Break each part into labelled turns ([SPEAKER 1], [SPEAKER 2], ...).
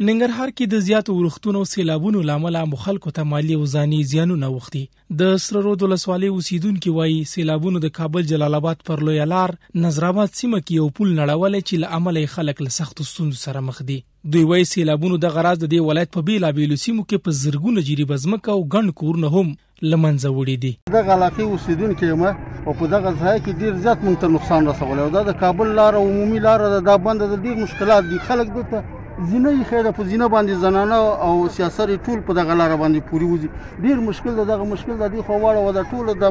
[SPEAKER 1] ننګرهار کې د زیاتو ورښتونو او سیلابونو له امله خلکو ته مالي او ځاني زیانونه اوښتي. د سره رود ولسوالۍ اوسیدونکي وایي سیلابونو د کابل جلال آباد پر لویه لار نظرآباد سیمه کې یو پل نړولی چې له امله خلک له سختو ستونزو سره مخ دي. دوی وایي سیلابونو دغه راز د دې ولایت په بیلابیلو سیمو کې په زرګونه جریبه ځمکه او ګڼ کورونه هم له منځه وړي دي.
[SPEAKER 2] دغه علاقې اوسیدونکي یم او په دغه ځای کې ډېر زیات موږ ته نقصان رسولی او دا د کابل لاره عمومي لاره ده، دا بنده ده، ډېر مشکلات دي. خلک دلته زینه یې خیره په زینه باندې زنانه او سیاسر ټول په دغه لاره باندې پورې وځي. ډېر مشکل ده، دغه مشکل د دې خوا واړه د ټوله د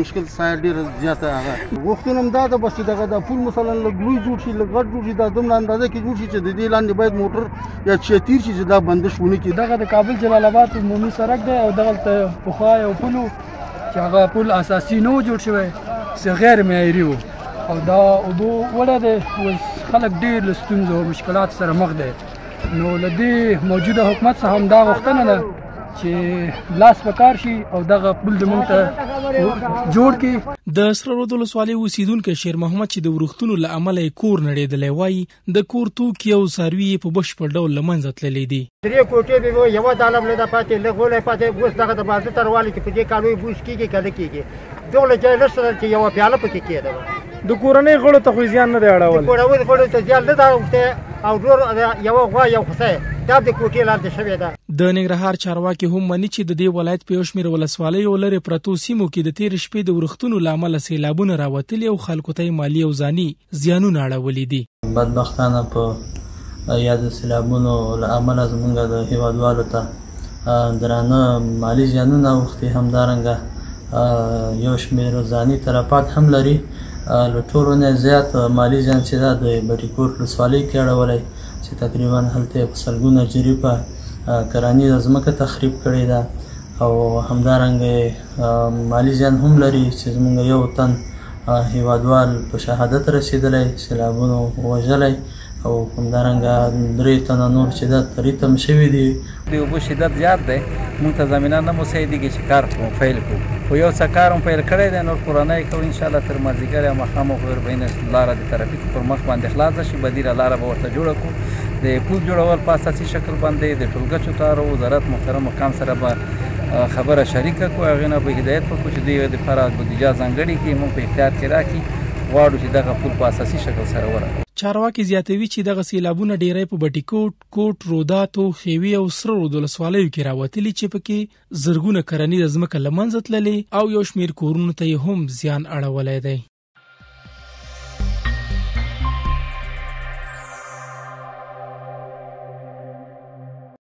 [SPEAKER 2] مشکل سایه ډېره زیاته هغه غوښتنه هم دا ده بس چې دغه د پول مثلا لږ لوی جوړ شي، لږ غټ جوړ شي، دا دومره اندازه کې جوړ شي چې د دې لاندې باید موټر یا چتیر شي چې دا بندش ونه کړي.
[SPEAKER 3] دغه د کابل جلال آباد عمومي سړک دی او دغلته پخوا یو پل و چې هغه پل اساسي نه و جوړ شوی، چې غیر معیاري و او دا اوبو وړه دی. اوس خلک ډېر له ستونزو او مشکلات سره مخ دی. نو له دې موجوده حکومت څخه هم دا غوښتنه ده چې لاس په کار شي او دغه پل د موږ ته جوړ کړي.
[SPEAKER 1] د سره رود ولسوالۍ اوسیدونکی شیر محمد چې د ورښتونو له امله یې کور نړېدلی وایي د کور توکي او څاروي یې په بشپړ ډول له منځه تللی دي.
[SPEAKER 4] 3 کوټې به وي، یوه داله بله ده پاتې، لږ غولی پاتې. اوس دغه د بازه تروالي چې په دې کالو یې بوس کېږي که نه کېږي، دغله ځای نشته چې یوه پیاله پکې کېده.
[SPEAKER 3] د کورنۍ غړو ته خو زیان نه دی اړول،
[SPEAKER 4] کورنۍ غړو ته زیان نه ده اوښتی او ډېر یوه غوا یو خوسی دا د کوټې لاندې شوې ده.
[SPEAKER 1] د ننګرهار چارواکي هم مني چې د دې ولایت په یو شمېر ولسوالیو لرې پرتو سیمو کې د تېرې شپې د ورښتونو له امله سیلابونه راوتلي او خلکو ته یې مالي او ځاني زیانونه اړولي دي.
[SPEAKER 5] بدبختانه په یا د سیلابونو له امله زموږ د هیوادوالو ته درانه مالي زیانونه اوښتي، همدارنګه یو شمېر ځاني تلفات هم لري. له ټولو نه زیات مالي زیان چې دا د بټي ولسوالۍ کې اړولی چې تقریبا هلته یې په سلګونه جریبه کرانیزه ځمکه تخریب کړې ده او همدارنګه مالي زیان هم لري چې زموږ یو تن هیوادوال په شهادت رسېدلی، سیلابونو وژلی او همدارنګه 3 تنه نور چې دا تریتم شوي دي.
[SPEAKER 6] د اوبو شدت زیات دی، موږ ته زمینه نه مساعدېږي چې کار پیل کړو، خو یو څه کار هم پیل کړی دی. نور کورنۍ کوو انشاءالله تر مازدیګر یا ماښام غوربین لاره د ترافیک پر مخ باندې خلاصه شي، بدیله لاره به ورته جوړه کړو. د پول جوړول په اساسي شکل باندې د ټولګچو تارو وزارت محترم مقام سره به خبره شریکه کړو، هغې نه به هدایت وکړو چې دوی دپاره بودیجه ځانګړې کړي، موږ په اختیار کې راکړي، غواړو چې دغه پول په اساسي شکل سره ورغړو.
[SPEAKER 1] چارواکي زیاتوي چې دغه سیلابونه ډیری په بټي کوټ، روداتو، خیوي او سره رود ولسوالیو کې راوتلي چې پکې زرګونه کرنیزه ځمکه له منځه تللې او یو شمېر کورونو ته یې هم زیان اړولی دی.